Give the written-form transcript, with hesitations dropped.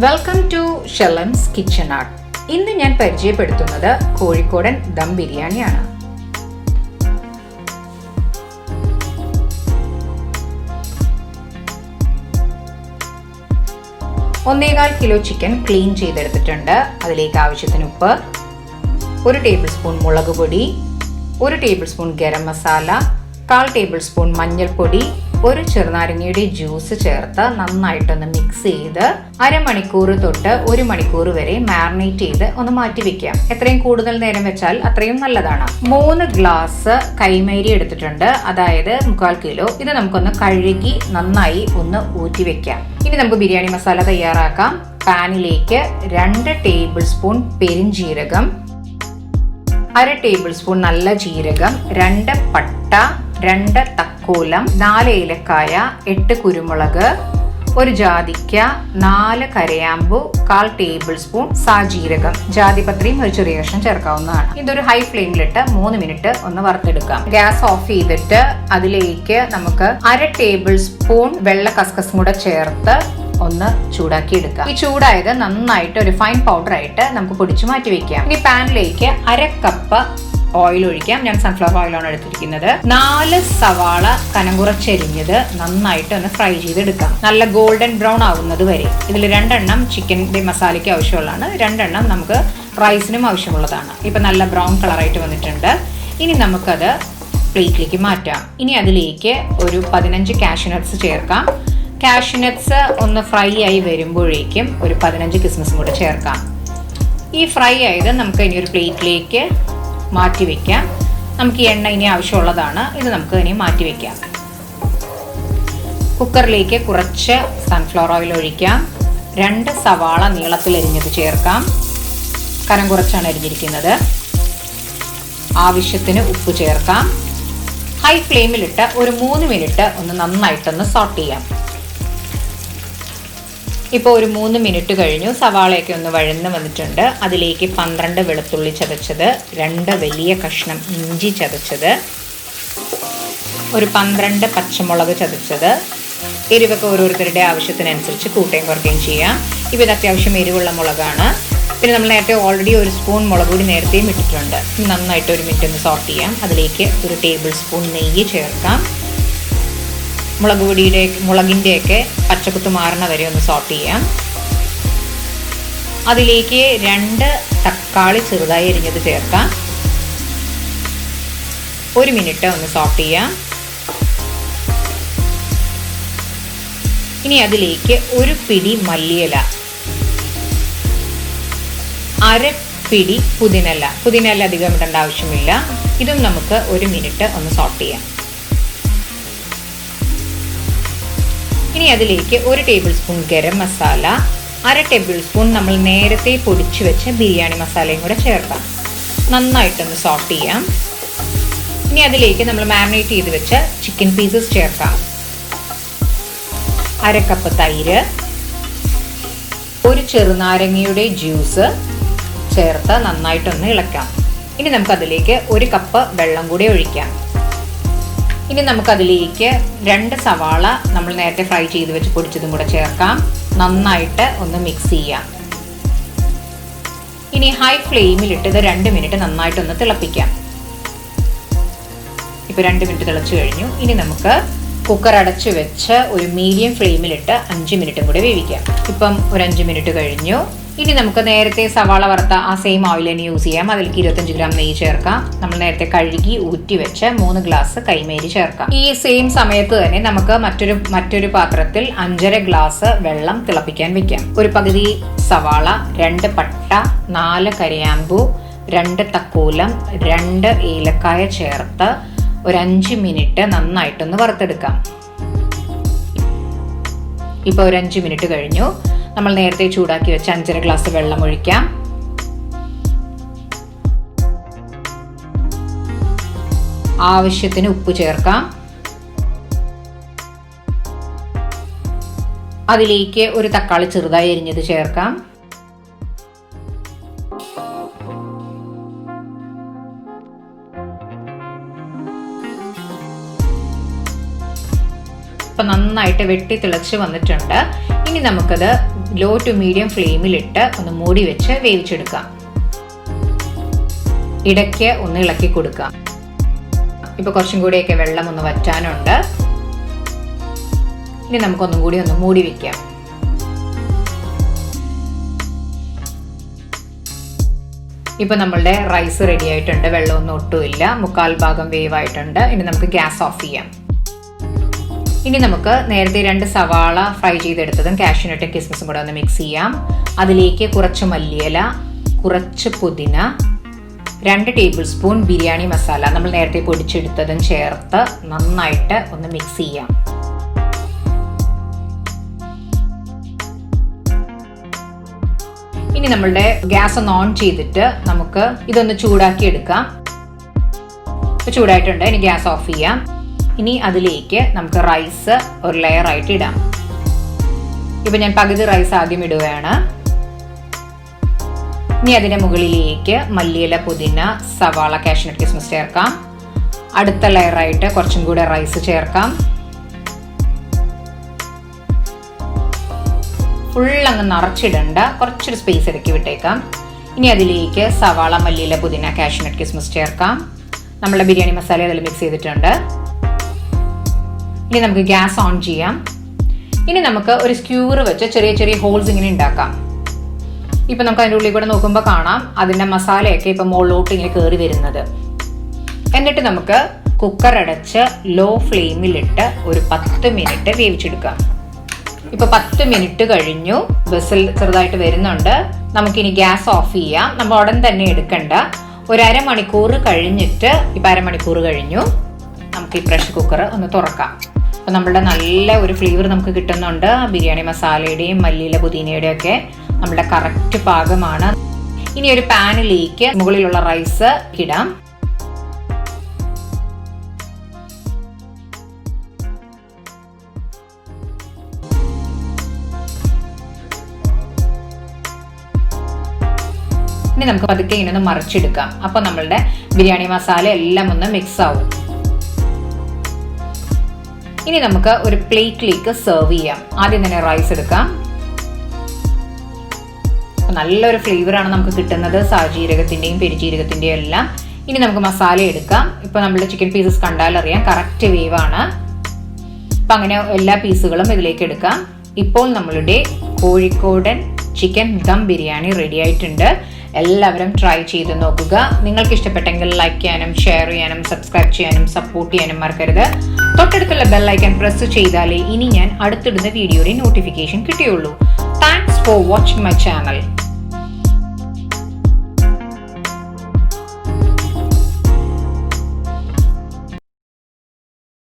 Welcome to ഷെലൻസ് kitchen art. ഇന്ന് ഞാൻ പരിചയപ്പെടുത്തുന്നത് കോഴിക്കോടൻ ദം ബിരിയാണിയാണ്. 1.25 കിലോ ചിക്കൻ ക്ലീൻ ചെയ്തെടുത്തിട്ടുണ്ട്. അതിലേക്ക് ആവശ്യത്തിന് ഉപ്പ്, 1 ടേബിൾ സ്പൂൺ മുളക് പൊടി, 1 table spoon garam masala, 1/4 table spoon മഞ്ഞൾപ്പൊടി, 1 ചെറുനാരങ്ങയുടെ ജ്യൂസ് ചേർത്ത് നന്നായിട്ടൊന്ന് മിക്സ് ചെയ്ത് അരമണിക്കൂർ തൊട്ട് 1 മണിക്കൂർ വരെ മാരിനേറ്റ് ചെയ്ത് ഒന്ന് മാറ്റി വെക്കാം. എത്രയും കൂടുതൽ നേരം വെച്ചാൽ അത്രയും നല്ലതാണ്. 3 ഗ്ലാസ് കൈമേരി എടുത്തിട്ടുണ്ട്, അതായത് 1/4 കിലോ. ഇത് നമുക്കൊന്ന് കഴുകി നന്നായി ഒന്ന് ഊറ്റി വെക്കാം. ഇനി നമുക്ക് ബിരിയാണി മസാല തയ്യാറാക്കാം. പാനിലേക്ക് 2 ടേബിൾ സ്പൂൺ പെരിഞ്ജീരകം, 1/2 ടേബിൾ സ്പൂൺ നല്ല ജീരകം, 2 പട്ട, 2 തക്കോലം, 4 ഏലക്കായ, 8 കുരുമുളക്, 1 ജാതിക്ക, 4 കരയാമ്പു, 1/4 ടേബിൾ സ്പൂൺ സാജീരകം. ജാതിപത്രിയും ഒരു ചെറിയ കഷ്ണം ചേർക്കാവുന്നതാണ്. ഇതൊരു ഹൈ ഫ്ലെയിമിലിട്ട് 3 മിനിറ്റ് ഒന്ന് വറുത്തെടുക്കാം. ഗ്യാസ് ഓഫ് ചെയ്തിട്ട് അതിലേക്ക് നമുക്ക് 1/2 ടേബിൾ സ്പൂൺ വെള്ള കസ്കസും കൂടെ ചേർത്ത് ഒന്ന് ചൂടാക്കി എടുക്കാം. ഈ ചൂടായത് നന്നായിട്ട് ഒരു ഫൈൻ പൗഡർ ആയിട്ട് നമുക്ക് പൊടിച്ചു മാറ്റി വെക്കാം. ഇനി പാനിലേക്ക് 1/2 കപ്പ് ഓയിൽ ഒഴിക്കാം. ഞാൻ സൺഫ്ലവർ ഓയിലാണ് എടുത്തിരിക്കുന്നത്. 4 സവാള കനം കുറച്ചരിഞ്ഞത് നന്നായിട്ട് ഒന്ന് ഫ്രൈ ചെയ്തെടുക്കാം, നല്ല ഗോൾഡൻ ബ്രൗൺ ആവുന്നത് വരെ. ഇതിൽ 2 എണ്ണം ചിക്കൻ്റെ മസാലയ്ക്ക് ആവശ്യമുള്ളതാണ്, 2 എണ്ണം നമുക്ക് റൈസിനും ആവശ്യമുള്ളതാണ്. ഇപ്പം നല്ല ബ്രൗൺ കളറായിട്ട് വന്നിട്ടുണ്ട്. ഇനി നമുക്കത് പ്ലേറ്റിലേക്ക് മാറ്റാം. ഇനി അതിലേക്ക് ഒരു 15 കാഷ്യൂ നട്ട്സ് ചേർക്കാം. കാഷ്യൂ നട്ട്സ് ഒന്ന് ഫ്രൈ ആയി വരുമ്പോഴേക്കും ഒരു 15 കിസ്മിസും കൂടെ ചേർക്കാം. ഈ ഫ്രൈ ആയത് നമുക്ക് ഇനി ഒരു പ്ലേറ്റിലേക്ക് മാറ്റി വയ്ക്കാം. നമുക്ക് ഈ എണ്ണ ഇനി ആവശ്യമുള്ളതാണ്, ഇത് നമുക്ക് ഇനി മാറ്റി വയ്ക്കാം. കുക്കറിലേക്ക് കുറച്ച് സൺഫ്ലവർ ഓയിൽ ഒഴിക്കാം. 2 സവാള നീളത്തിൽ അരിഞ്ഞത് ചേർക്കാം, കനം കുറച്ചാണ് അരിഞ്ഞിരിക്കുന്നത്. ആവശ്യത്തിന് ഉപ്പ് ചേർക്കാം. ഹൈ ഫ്ലെയിമിലിട്ട് ഒരു 3 മിനിറ്റ് ഒന്ന് നന്നായിട്ടൊന്ന് സോട്ട് ചെയ്യാം. ഇപ്പോൾ ഒരു 3 മിനിറ്റ് കഴിഞ്ഞു. സവാളയൊക്കെ ഒന്ന് വഴന്ന് വന്നിട്ടുണ്ട്. അതിലേക്ക് 12 വെളുത്തുള്ളി ചതച്ചത്, 2 വലിയ കഷ്ണം ഇഞ്ചി ചതച്ചത്, ഒരു 12 പച്ചമുളക് ചതച്ചത്. എരിവൊക്കെ ഓരോരുത്തരുടെ ആവശ്യത്തിനനുസരിച്ച് കൂട്ടുകയും കുറയ്ക്കുകയും ചെയ്യാം. ഇത് അത്യാവശ്യം എരിവുള്ള മുളകാണ്. പിന്നെ നമ്മൾ നേരത്തെ ഓൾറെഡി 1 സ്പൂൺ മുളക് പൊടി നേരത്തെയും ഇട്ടിട്ടുണ്ട്. നന്നായിട്ട് 1 മിനിറ്റ് ഒന്ന് സോട്ട് ചെയ്യാം. അതിലേക്ക് 1 ടേബിൾ സ്പൂൺ നെയ്യ് ചേർക്കാം. മുളകിൻ്റെയൊക്കെ പച്ചക്കുത്ത് മാറുന്ന വരെ ഒന്ന് സോട്ട് ചെയ്യാം. അതിലേക്ക് 2 തക്കാളി ചെറുതായി അരിഞ്ഞത് ചേർക്കാം. 1 മിനിറ്റ് ഒന്ന് സോട്ട് ചെയ്യാം. ഇനി അതിലേക്ക് 1 പിടി മല്ലിയില, 1/2 പിടി പുതിനയില അധികം ഇടേണ്ട ആവശ്യമില്ല. ഇതും നമുക്ക് 1 മിനിറ്റ് ഒന്ന് സോട്ട് ചെയ്യാം. ഇനി അതിലേക്ക് 1 table spoon garam masala, 1/2 table spoon നമ്മൾ നേരത്തെ പൊടിച്ചു വെച്ച ബിരിയാണി മസാലയും കൂടെ ചേർക്കാം. നന്നായിട്ടൊന്ന് സോട്ട് ചെയ്യാം. ഇനി അതിലേക്ക് നമ്മൾ മാരിനേറ്റ് ചെയ്ത് വെച്ച ചിക്കൻ പീസസ് ചേർക്കാം. 1/2 കപ്പ് തൈര്, 1 ചെറുനാരങ്ങയുടെ ജ്യൂസ് ചേർത്ത് നന്നായിട്ടൊന്ന് ഇളക്കാം. ഇനി നമുക്കതിലേക്ക് 1 കപ്പ് വെള്ളം കൂടി ഒഴിക്കാം. ഇനി നമുക്കതിലേക്ക് 2 സവാള നമ്മൾ നേരത്തെ ഫ്രൈ ചെയ്ത് വെച്ച് പൊടിച്ചതും കൂടെ ചേർക്കാം. നന്നായിട്ട് ഒന്ന് മിക്സ് ചെയ്യാം. ഇനി ഹൈ ഫ്ലെയിമിലിട്ട് ഇത് 2 മിനിറ്റ് നന്നായിട്ടൊന്ന് തിളപ്പിക്കാം. ഇപ്പോൾ 2 മിനിറ്റ് തിളച്ച് കഴിഞ്ഞു. ഇനി നമുക്ക് കുക്കർ അടച്ച് വെച്ച് ഒരു മീഡിയം ഫ്ലെയിമിലിട്ട് 5 മിനിറ്റും കൂടെ വേവിക്കാം. ഇപ്പം ഒരു 5 മിനിറ്റ് കഴിഞ്ഞു. ഇനി നമുക്ക് നേരത്തെ സവാള വറുത്ത ആ സെയിം ഓയിൽ തന്നെ യൂസ് ചെയ്യാം. അതിലേക്ക് 25 ഗ്രാം നെയ്യ് ചേർക്കാം. നമ്മൾ നേരത്തെ കഴുകി ഊറ്റി വെച്ച് 3 ഗ്ലാസ് കൈമേരി ചേർക്കാം. ഈ സെയിം സമയത്ത് തന്നെ നമുക്ക് മറ്റൊരു പാത്രത്തിൽ 5.5 ഗ്ലാസ് വെള്ളം തിളപ്പിക്കാൻ വെക്കാം. ഒരു പകുതി സവാള, 2 പട്ട, 4 കരയാമ്പു, 2 തക്കോലം, 2 ഏലക്കായ ചേർത്ത് ഒരു 5 മിനിറ്റ് നന്നായിട്ടൊന്ന് വറുത്തെടുക്കാം. ഇപ്പോൾ ഒരു 5 മിനിറ്റ് കഴിഞ്ഞു. നമ്മൾ നേരത്തെ ചൂടാക്കി വെച്ച 5.5 ഗ്ലാസ് വെള്ളം ഒഴിക്കാം. ആവശ്യത്തിന് ഉപ്പ് ചേർക്കാം. അതിലേക്ക് 1 തക്കാളി ചെറുതായി അരിഞ്ഞത് ചേർക്കാം. ഇപ്പം നന്നായിട്ട് വെട്ടി തിളച്ച് വന്നിട്ടുണ്ട്. ഇനി നമുക്കത് ലോ ടു മീഡിയം ഫ്ലെയിമിലിട്ട് ഒന്ന് മൂടി വെച്ച് വേവിച്ചെടുക്കാം. ഇടയ്ക്ക് ഒന്ന് ഇളക്കി കൊടുക്കാം. ഇപ്പോൾ കുറച്ചും കൂടിയൊക്കെ വെള്ളം ഒന്ന് വറ്റാനുണ്ട്. ഇനി നമുക്കൊന്നും കൂടി ഒന്ന് മൂടി വെക്കാം. ഇപ്പോൾ നമ്മളുടെ റൈസ് റെഡി ആയിട്ടുണ്ട്. വെള്ളമൊന്നും ഒട്ടുമില്ല, 1/4 ഭാഗം വേവായിട്ടുണ്ട്. ഇനി നമുക്ക് ഗ്യാസ് ഓഫ് ചെയ്യാം. ഇനി നമുക്ക് നേരത്തെ 2 സവാള ഫ്രൈ ചെയ്തെടുത്തതും കാഷ്യൂനട്ടും കിസ്മിസും കൂടെ ഒന്ന് മിക്സ് ചെയ്യാം. അതിലേക്ക് കുറച്ച് മല്ലിയില, കുറച്ച് പുതിന, 2 ടേബിൾ സ്പൂൺ ബിരിയാണി മസാല നമ്മൾ നേരത്തെ പൊടിച്ചെടുത്തതും ചേർത്ത് നന്നായിട്ട് ഒന്ന് മിക്സ് ചെയ്യാം. ഇനി നമ്മളുടെ ഗ്യാസ് ഒന്ന് ഓൺ ചെയ്തിട്ട് നമുക്ക് ഇതൊന്ന് ചൂടാക്കി എടുക്കാം. ചൂടായിട്ടുണ്ട്. ഇനി ഗ്യാസ് ഓഫ് ചെയ്യാം. ഇനി അതിലേക്ക് നമുക്ക് റൈസ് ഒരു ലെയർ ആയിട്ട് ഇടാം. ഇപ്പൊ ഞാൻ പകുതി റൈസ് ആദ്യം ഇടുകയാണ്. ഇനി അതിന്റെ മുകളിലേക്ക് മല്ലിയില, പുതിന, സവാള, കാഷ്യൂനട്ട്, കിസ്മിസ് ചേർക്കാം. അടുത്ത ലെയർ ആയിട്ട് കുറച്ചും കൂടെ റൈസ് ചേർക്കാം. ഫുൾ അങ്ങ് നിറച്ചിടണ്ട, കുറച്ചൊരു സ്പേസ് ഇറക്കി വിട്ടേക്കാം. ഇനി അതിലേക്ക് സവാള, മല്ലിയില, പുതിന, കാഷ്യൂനട്ട്, കിസ്മിസ് ചേർക്കാം. നമ്മളുടെ ബിരിയാണി മസാല അതിൽ മിക്സ് ചെയ്തിട്ടുണ്ട്. ഇനി നമുക്ക് ഗ്യാസ് ഓൺ ചെയ്യാം. ഇനി നമുക്ക് ഒരു സ്ക്യൂർ വെച്ച് ചെറിയ ചെറിയ ഹോൾസ് ഇങ്ങനെ ഉണ്ടാക്കാം. ഇപ്പൊ നമുക്ക് അതിൻ്റെ ഉള്ളിൽ കൂടെ നോക്കുമ്പോൾ കാണാം അതിന്റെ മസാലയൊക്കെ ഇപ്പൊ മുകളിലോട്ട് ഇങ്ങനെ കയറി വരുന്നത്. എന്നിട്ട് നമുക്ക് കുക്കർ അടച്ച് ലോ ഫ്ലെയിമിലിട്ട് ഒരു 10 മിനിറ്റ് വേവിച്ചെടുക്കാം. ഇപ്പൊ 10 മിനിറ്റ് കഴിഞ്ഞു. വിസിൽ ചെറുതായിട്ട് വരുന്നുണ്ട്. നമുക്കിനി ഗ്യാസ് ഓഫ് ചെയ്യാം. നമ്മൾ ഉടൻ തന്നെ എടുക്കണ്ട. ഒരു അരമണിക്കൂർ കഴിഞ്ഞിട്ട്, ഇപ്പൊ അരമണിക്കൂർ കഴിഞ്ഞു, നമുക്ക് ഈ പ്രഷർ കുക്കർ ഒന്ന് തുറക്കാം. അപ്പൊ നമ്മളുടെ നല്ല ഒരു ഫ്ലേവർ നമുക്ക് കിട്ടുന്നുണ്ട്. ബിരിയാണി മസാലയുടെയും മല്ലിയില, പുതിനയുടെയും ഒക്കെ നമ്മുടെ കറക്റ്റ് പാകമാണ്. ഇനി ഒരു പാനിലേക്ക് മുകളിലുള്ള റൈസ് ഇടാം. ഇനി നമുക്ക് പതുക്കെ ഇങ്ങനെ ഒന്ന് മറിച്ചെടുക്കാം. അപ്പൊ നമ്മളുടെ ബിരിയാണി മസാല എല്ലാം ഒന്ന് മിക്സ് ആവും. ഇനി നമുക്ക് ഒരു പ്ലേറ്റിലേക്ക് സെർവ് ചെയ്യാം. ആദ്യം തന്നെ റൈസ് എടുക്കാം. നല്ലൊരു ഫ്ലേവറാണ് നമുക്ക് കിട്ടുന്നത്, സാജീരകത്തിന്റെയും പെരുജീരകത്തിന്റെയും എല്ലാം. ഇനി നമുക്ക് മസാല എടുക്കാം. ഇപ്പൊ നമ്മുടെ ചിക്കൻ പീസസ് കണ്ടാൽ അറിയാം കറക്റ്റ് വേവാണ്. അപ്പൊ അങ്ങനെ എല്ലാ പീസുകളും ഇതിലേക്ക് എടുക്കാം. ഇപ്പോൾ നമ്മളുടെ കോഴിക്കോടൻ ചിക്കൻ ദം ബിരിയാണി റെഡി ആയിട്ടുണ്ട്. എല്ലാവരും ട്രൈ ചെയ്ത് നോക്കുക. നിങ്ങൾക്ക് ഇഷ്ടപ്പെട്ടെങ്കിൽ ലൈക്ക് ചെയ്യാനും ഷെയർ ചെയ്യാനും സബ്സ്ക്രൈബ് ചെയ്യാനും സപ്പോർട്ട് ചെയ്യാനും മറക്കരുത്. തൊട്ടടുത്തുള്ള ബെൽ ഐക്കൺ പ്രസ് ചെയ്താലേ ഇനി ഞാൻ അടുത്തിടുന്ന വീഡിയോയുടെ നോട്ടിഫിക്കേഷൻ കിട്ടുകയുള്ളൂ. Thanks for watching my channel.